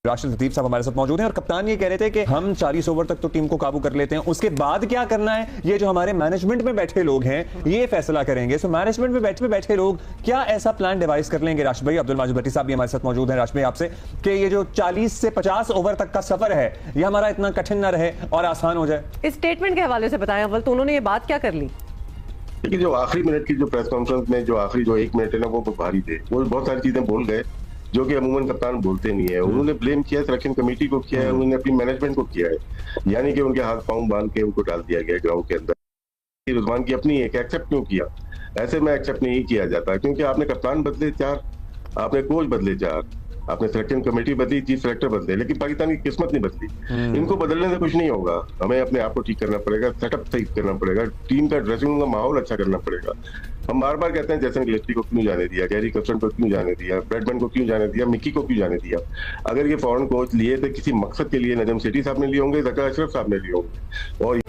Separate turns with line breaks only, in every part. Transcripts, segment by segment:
राशिद लतीफ साहब हमारे साथ मौजूद हैं और कप्तान ये कह रहे थे कि हम 40 ओवर तक तो टीम को काबू कर लेते हैं, उसके बाद क्या करना है ये जो हमारे मैनेजमेंट में बैठे लोग हैं ये फैसला करेंगे। सो मैनेजमेंट में बैठे लोग क्या ऐसा प्लान डिवाइस कर लेंगे? राशिद भाई, अब्दुल माजिद भट्टी साहब भी हमारे साथ मौजूद हैं। राशिद भाई आपसे कि ये जो 40 से 50 ओवर तक का सफर है ये हमारा इतना कठिन ना रहे और आसान हो जाए।
इस स्टेटमेंट के हवाले से बताएं अव्वल तो उन्होंने ये बात क्या कर ली?
देखिए, जो आखिरी मिनट की जो प्रेस कॉन्फ्रेंस में जो आखिरी जो 1 मिनट है ना वो भारी थे। वो बहुत सारी चीजें बोल गए जो कि अमूमन कप्तान बोलते नहीं है। उन्होंने ब्लेम किया सिलेक्शन कमेटी को किया है, उन्होंने अपनी मैनेजमेंट को किया है, यानी कि उनके हाथ पांव बांध के उनको डाल दिया गया ग्राउंड के अंदर। रिजवान की अपनी है कि एक्सेप्ट क्यों किया? ऐसे में एक्सेप्ट नहीं किया जाता, क्योंकि आपने कप्तान बदले 4, आपने कोच बदले 4, आपने सिलेक्शन कमेटी बदली, चीफ सेलेक्टर बदले, लेकिन पाकिस्तान की किस्मत नहीं बदली। इनको बदलने से कुछ नहीं होगा। हमें अपने आप को ठीक करना पड़ेगा, सेटअप सही करना पड़ेगा, टीम का ड्रेसिंग रूम का माहौल अच्छा करना पड़ेगा। हम बार बार कहते हैं जैसन गिलेस्पी को क्यों जाने दिया, गैरी कर्स्टन को क्यों जाने दिया, ब्रैडमैन को क्यों जाने दिया, मिकी को क्यों जाने दिया? अगर ये फॉरेन कोच लिए थे किसी मकसद के लिए, नजम सेठी साहब ने लिए होंगे, ज़का अशरफ साहब ने लिए होंगे, और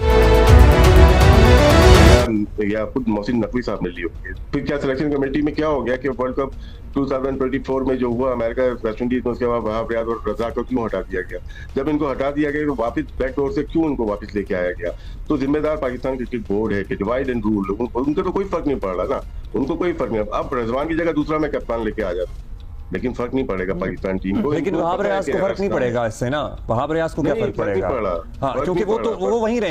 या खुद मोहसिन नकवी साहब ने लिए होंगे। फिर क्या सिलेक्शन कमेटी में क्या हो गया कि वर्ल्ड कप 2024 में जो हुआ अमेरिका वेस्ट इंडीज में, उसके बाद वहाब रियाज और रजा को क्यों हटा दिया गया? जब इनको हटा दिया गया तो वापस बैकडोर से क्यों इनको वापस लेके आया गया? तो जिम्मेदार पाकिस्तान क्रिकेट बोर्ड है कि डिवाइड एंड रूल। उनको तो कोई फर्क नहीं पड़ रहा ना, उनको कोई फर्क नहीं। अब रिजवान की जगह दूसरा मैं कप्तान लेके आ जाता, लेकिन फर्क नहीं पड़ेगा पाकिस्तान टीम को।
लेकिन वहाब रियाज को फर्क नहीं पड़ेगा इससे ना, वहाब रियाज को क्या फर्क पड़ेगा? हाँ, क्योंकि वो वहीं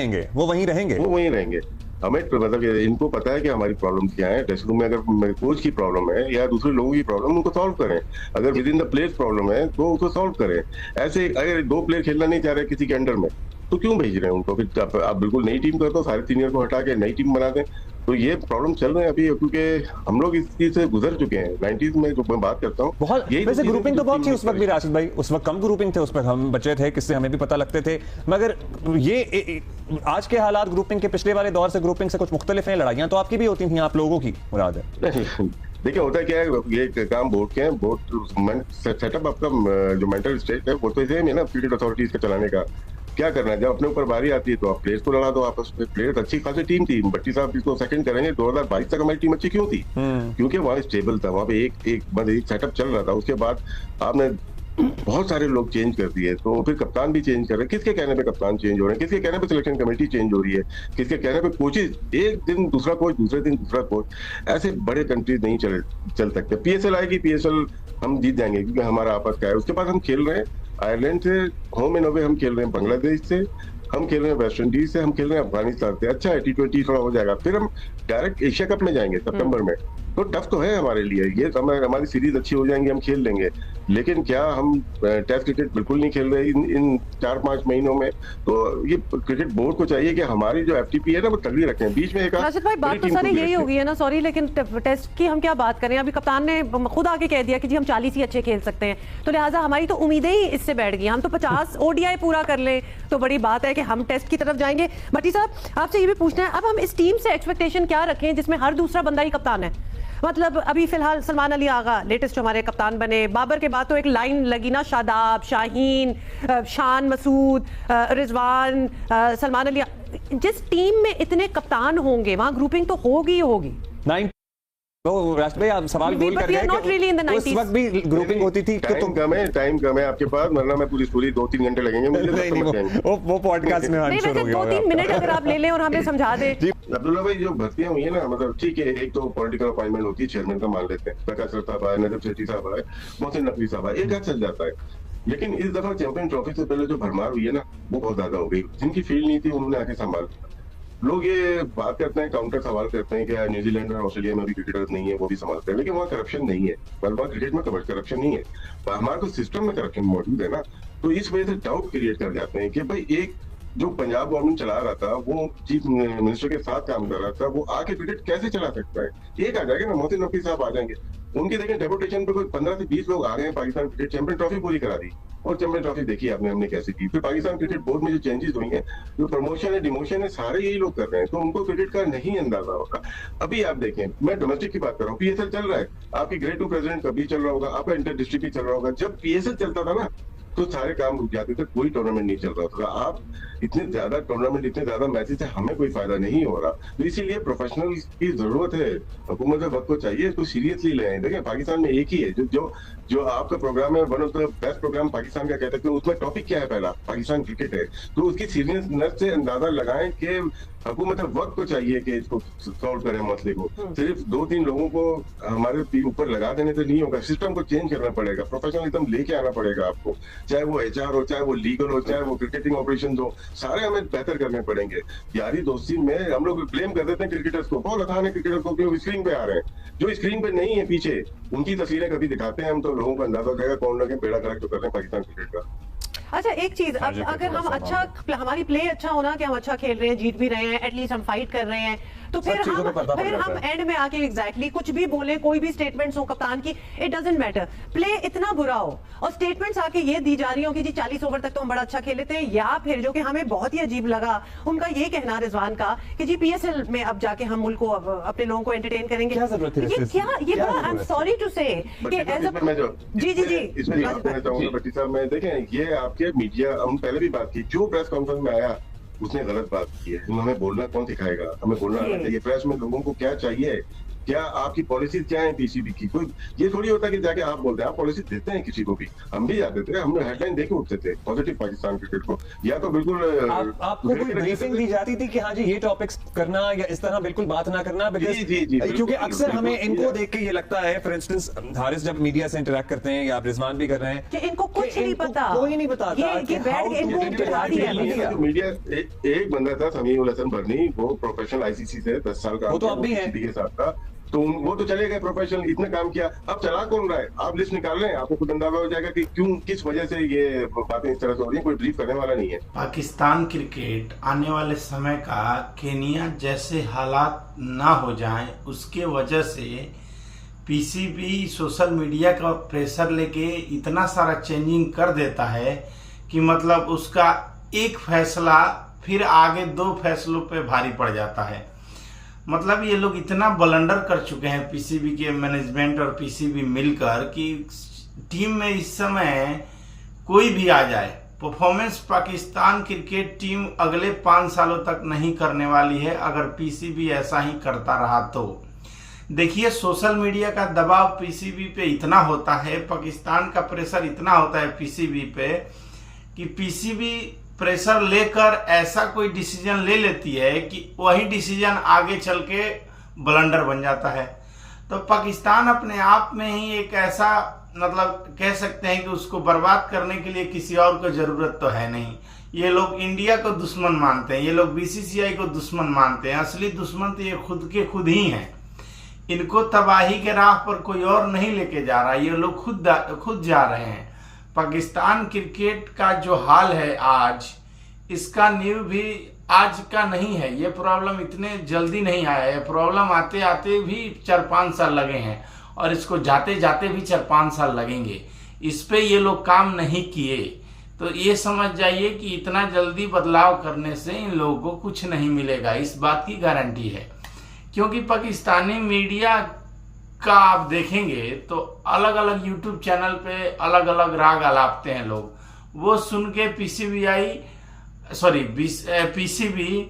रहेंगे। हमें मतलब इनको पता है कि हमारी प्रॉब्लम क्या है। ड्रेसिंग रूम में अगर कोच की प्रॉब्लम है या दूसरे लोगों की प्रॉब्लम, उनको सॉल्व करें। अगर with in the place problem है तो उसको सॉल्व करें। ऐसे अगर 2 प्लेयर खेलना नहीं चाह रहे किसी के अंडर में तो क्यों भेज रहे हैं उनको? फिर आप बिल्कुल नई टीम कर दो, सारे सीनियर को हटा के नई टीम बना दें। तो ये प्रॉब्लम चल रहे हैं अभी, क्योंकि हम लोग इस चीज से गुजर चुके हैं। 90s में जो मैं बात करता हूँ, बहुत वैसे ग्रुपिंग तो बहुत थी उस वक्त भी राशिद भाई, उस वक्त कम ग्रुपिंग थे, उस वक्त हम बच्चे थे, किससे हमें भी पता लगते थे। मगर ये आज के हालात ग्रुपिंग के पिछले वाले दौर से ग्रुपिंग से कुछ मुख्तलिफ हैं। लड़ाइयां तो आपकी भी होती थी, आप लोगों की मुराद है।
देखिए, होता क्या है, ये काम बोर्ड के हैं। बोर्ड सेटअप आपका जो मेंटल स्टेट है वो तो सेम है ना क्रिकेट अथॉरिटीज का चलाने का। क्या करना है, जब अपने ऊपर बारी आती है तो आप प्लेयर्स को लड़ा दो आपस में। प्लेयर्स अच्छी खासी टीम थी, भट्टी साहब इसको सेकंड करेंगे। 2022 तक हमारी टीम अच्छी क्यों थी? क्योंकि वहाँ स्टेबल था, वहाँ पे एक सेटअप चल रहा था। उसके बाद आपने बहुत सारे लोग चेंज कर दिए, तो फिर कप्तान भी चेंज कर रहे हैं। किसके कहने पे कप्तान चेंज हो रहे हैं? किसके कहने पे सिलेक्शन कमेटी चेंज हो रही है? किसके कहने पे कोचेज, एक दिन दूसरा कोच, दूसरे दिन दूसरा कोच। ऐसे बड़े कंट्रीज नहीं चल सकते। पीएसएल आएगी, पीएसएल हम जीत जाएंगे क्योंकि हमारा आपस का है। उसके बाद हम खेल रहे हैं आयरलैंड से, होम एंड अवे हम खेल रहे हैं बांग्लादेश से, हम खेल रहे हैं वेस्ट इंडीज से, हम खेल रहे हैं अफगानिस्तान से। अच्छा है, T20 थोड़ा हो जाएगा, फिर हम डायरेक्ट एशिया कप में जाएंगे सितंबर में। तो टफ तो है हमारे लिए ये। हमारी सीरीज अच्छी हो जाएंगी, हम खेल लेंगे। लेकिन क्या हम टेस्ट क्रिकेट बिल्कुल नहीं खेल रहे इन 4-5 महीनों में? तो ये क्रिकेट बोर्ड को चाहिए कि हमारी जो FTP है ना वो तगड़ी रखें। बीच में एक
राशिद भाई बात तो सारी यही होगी है ना, सॉरी, लेकिन टेस्ट की हम क्या बात करें? अभी कप्तान ने खुद आके कह दिया कि जी हम 40 ही अच्छे खेल सकते हैं, तो लिहाजा हमारी तो उम्मीदें ही इससे बैठ गई। हम तो 50 ODI पूरा कर लें तो बड़ी बात है कि हम टेस्ट की तरफ जाएंगे। भट्टी साहब, आपसे ये भी पूछना है, अब हम इस टीम से एक्सपेक्टेशन क्या रखें जिसमें हर दूसरा बंदा ही कप्तान है? मतलब अभी फिलहाल सलमान अली आगा लेटेस्ट हमारे कप्तान बने। बाबर के बाद तो एक लाइन लगी ना, शादाब, शाहीन, शान मसूद, रिजवान, सलमान अली। जिस टीम में इतने कप्तान होंगे वहां ग्रुपिंग तो होगी ही होगी।
तो राशिद भाई आप सवाल बोल कर गए उस वक्त भी ग्रुपिंग होती थी।
टाइम कम है आपके पास, वरना मैं पूरी स्टोरी 2-3 घंटे लगेंगे मुझे।
वो पॉडकास्ट में
नहीं, वैसे 2-3 मिनट अगर आप ले लें और हमें समझा दें।
अब्दुल्ला भाई, जो भर्तियां हुई है ना, मतलब ठीक है, एक तो पॉलिटिकल अपॉइंटमेंट होती है, चेयरमैन का मान लेते हैं, प्रकाश साहब आए, नजम सेठी साहब आए, मोहसिन नकवी साहब आए, एक हाथ चल जाता है। लेकिन इस दफा चैंपियन ट्रॉफी से पहले जो भरमार हुई है ना वो बहुत ज्यादा हो गई। जिनकी फील्ड नहीं थी उन्होंने आके संभाल लिया। लोग ये बात करते हैं, काउंटर सवाल करते हैं कि न्यूजीलैंड और ऑस्ट्रेलिया में भी क्रिकेटर नहीं है, वो भी संभालते हैं, लेकिन वहाँ करप्शन नहीं है। वहाँ क्रिकेट में करप्शन नहीं है, हमारे तो सिस्टम में करप्शन मौजूद है ना। तो इस वजह से डाउट क्रिएट कर जाते हैं कि भाई एक जो पंजाब गवर्नमेंट चला रहा था, वो चीफ मिनिस्टर के साथ काम कर रहा था, वो आके क्रिकेट कैसे चला सकता है? एक आ जाएगा ना, मोहसिन नकवी साहब आ जाएंगे, उनके देखें डेपुटेशन पे कोई 15 से 20 लोग आ गए, पाकिस्तान क्रिकेट चैंपियन ट्रॉफी पूरी करा दी। और चैंपियन ट्रॉफी देखी आपने हमने कैसे की। फिर पाकिस्तान क्रिकेट बोर्ड में जो चेंजेस हुई हैं, जो प्रमोशन है, डिमोशन है, सारे यही लोग कर रहे हैं, तो उनको क्रिकेट का नहीं अंदाजा होगा। अभी आप देखें, मैं डोमेस्टिक की बात कर रहा हूँ, PSL चल रहा है, आपकी ग्रेड 2 प्रेसिडेंट कभी चल रहा होगा, आपका इंटर डिस्ट्रिक्ट भी चल रहा होगा। जब PSL चलता था ना तो सारे काम रुक जाते थे, कोई टूर्नामेंट नहीं चल रहा था। आप इतने ज्यादा टूर्नामेंट, इतने ज्यादा मैचेस है, हमें कोई फायदा नहीं हो रहा। तो इसीलिए प्रोफेशनल की जरूरत है, हुकूमत वक्त को चाहिए, इसको सीरियसली लें। देखिए पाकिस्तान में एक ही है जो आपका प्रोग्राम है, one of the best program Pakistan का कहते हैं, उसमें टॉपिक क्या है? पहला पाकिस्तान क्रिकेट है। तो उसकी सीरियसनेस से अंदाजा लगाएं कि हुकूमत वक्त को चाहिए कि इसको सॉल्व करें मसले को। सिर्फ 2-3 लोगों को हमारे ऊपर लगा देने से नहीं होगा, सिस्टम को चेंज करना पड़ेगा, प्रोफेशनलिज्म लेके आना पड़ेगा आपको, चाहे वो HR हो, चाहे वो लीगल हो, चाहे वो क्रिकेटिंग ऑपरेशन हो, सारे हमें बेहतर करने पड़ेंगे। यारी दोस्ती में हम लोग ब्लेम कर देते हैं क्रिकेटर्स को, बहुत आसान है क्रिकेटर्स को, क्योंकि स्क्रीन पे आ रहे हैं। जो स्क्रीन पे नहीं है पीछे, उनकी तस्वीरें कभी दिखाते हैं हम, तो लोगों को अंदाजा हो जाएगा कौन ना बेड़ा गर्क तो कर रहे हैं पाकिस्तान क्रिकेट का।
अच्छा एक चीज, अब अगर हम अच्छा, हमारी प्ले अच्छा होना कि हम अच्छा खेल रहे हैं, जीत भी रहे हैं, एटलीस्ट हम फाइट कर रहे हैं, तो फिर हम एंड में आके एग्जैक्टली कुछ भी बोले, कोई भी स्टेटमेंट्स हो कप्तान की, इट डजंट मैटर। प्ले इतना बुरा हो और स्टेटमेंट्स आके ये दी जा रही हो कि जी 40 ओवर तक तो हम बड़ा अच्छा खेले थे, या फिर जो कि हमें बहुत ही अजीब लगा उनका ये कहना रिजवान का कि जी PSL में अब जाके हम मुल्क को अपने लोगों को एंटरटेन करेंगे।
क्या जरूरत है?
ये बड़ा, आई एम सॉरी टू से कि एज अ जी
इसमें कहना चाहूंगा भट्टी साहब, मैं देखें ये आपके मीडिया, हम पहले भी बात की, जो प्रेस कॉन्फ्रेंस में आया उसने गलत बात की है। हमें बोलना कौन सिखाएगा? हमें बोलना आना चाहिए। प्रेस में लोगों को क्या चाहिए, क्या आपकी पॉलिसी क्या है PCB की? कोई ये थोड़ी होता कि जाके आप बोलते हैं, आप पॉलिसी देते हैं किसी को भी। हम भी जाते थे, हमने हेडलाइन देके उठते थे पॉजिटिव पाकिस्तान क्रिकेट को, या तो बिल्कुल
आपको कोई ब्रीफिंग दी जाती थी कि हाँ जी ये टॉपिक्स करना या इस तरह बिल्कुल बात ना करना? क्योंकि अक्सर हमें इनको देख के ये लगता है, फॉर इंस्टेंस हारिस जब मीडिया से इंटरेक्ट करते हैं या रिजवान भी कर रहे हैं,
कि इनको कुछ नहीं पता,
कोई नहीं बताता।
मीडिया एक बंदा था समीउल हसन बरनी, वो प्रोफेशनल ICC से 10 साल का,
वो तो अब भी है
के साथ था, तो वो तो चले गए प्रोफेशनल, इतना काम किया। अब चला कौन रहा है? आप लिस्ट निकाल रहे हैं, आपको खुद अंदाजा हो जाएगा कि क्यों, किस वजह से ये बातें इस तरह से हो रही है। कोई ब्रीफ करने वाला नहीं है।
पाकिस्तान क्रिकेट आने वाले समय का केनिया जैसे हालात ना हो जाएं, उसके वजह से PCB सोशल मीडिया का प्रेशर लेके इतना सारा चेंजिंग कर देता है कि मतलब उसका एक फैसला फिर आगे 2 फैसलों पे भारी पड़ जाता है। मतलब ये लोग इतना ब्लंडर कर चुके हैं PCB के मैनेजमेंट और PCB मिलकर कि टीम में इस समय कोई भी आ जाए, परफॉर्मेंस पाकिस्तान क्रिकेट टीम अगले 5 सालों तक नहीं करने वाली है अगर PCB ऐसा ही करता रहा तो। देखिए सोशल मीडिया का दबाव PCB पे इतना होता है, पाकिस्तान का प्रेशर इतना होता है PCB पे कि PCB प्रेशर लेकर ऐसा कोई डिसीजन ले लेती है कि वही डिसीजन आगे चल के ब्लंडर बन जाता है। तो पाकिस्तान अपने आप में ही एक ऐसा, मतलब कह सकते हैं कि उसको बर्बाद करने के लिए किसी और को जरूरत तो है नहीं। ये लोग इंडिया को दुश्मन मानते हैं, ये लोग BCCI को दुश्मन मानते हैं। असली दुश्मन तो ये खुद के खुद ही हैं। इनको तबाही के राह पर कोई और नहीं लेके जा रहा, ये लोग खुद जा रहे हैं। पाकिस्तान क्रिकेट का जो हाल है आज, इसका नींव भी आज का नहीं है। ये प्रॉब्लम इतने जल्दी नहीं आया है, प्रॉब्लम आते आते भी 4-5 साल लगे हैं और इसको जाते जाते भी 4-5 साल लगेंगे। इस पे ये लोग काम नहीं किए तो ये समझ जाइए कि इतना जल्दी बदलाव करने से इन लोगों को कुछ नहीं मिलेगा, इस बात की गारंटी है। क्योंकि पाकिस्तानी मीडिया का आप देखेंगे तो अलग अलग YouTube चैनल पे अलग अलग राग अलापते हैं लोग, वो सुन के PCB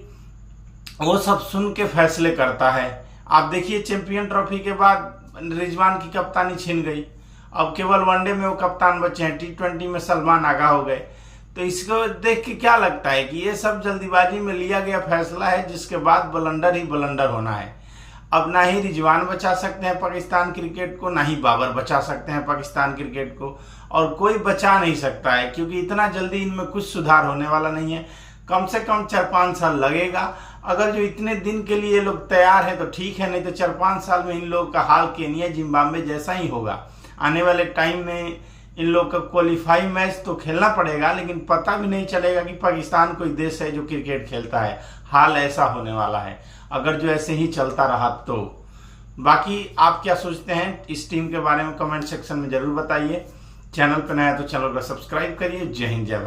वो सब सुन के फैसले करता है। आप देखिए चैंपियन ट्रॉफी के बाद रिजवान की कप्तानी छिन गई, अब केवल वनडे में वो कप्तान बचे हैं, T20 में सलमान आगा हो गए। तो इसको देख के क्या लगता है कि ये सब जल्दीबाजी में लिया गया फैसला है जिसके बाद ब्लंडर ही ब्लंडर होना है। अब ना ही रिजवान बचा सकते हैं पाकिस्तान क्रिकेट को, ना ही बाबर बचा सकते हैं पाकिस्तान क्रिकेट को, और कोई बचा नहीं सकता है क्योंकि इतना जल्दी इनमें कुछ सुधार होने वाला नहीं है। कम से कम 4-5 साल लगेगा। अगर जो इतने दिन के लिए लोग तैयार हैं तो ठीक है, नहीं तो 4-5 साल में इन लोगों का हाल केनिया जिम्बाब्वे जैसा ही होगा। आने वाले टाइम में इन लोग का क्वालिफाई मैच तो खेलना पड़ेगा, लेकिन पता भी नहीं चलेगा कि पाकिस्तान कोई देश है जो क्रिकेट खेलता है। हाल ऐसा होने वाला है अगर जो ऐसे ही चलता रहा तो। बाकी आप क्या सोचते हैं इस टीम के बारे में कमेंट सेक्शन में जरूर बताइए। चैनल पर नया तो चैनल को सब्सक्राइब करिए। जय हिंद जय भारत।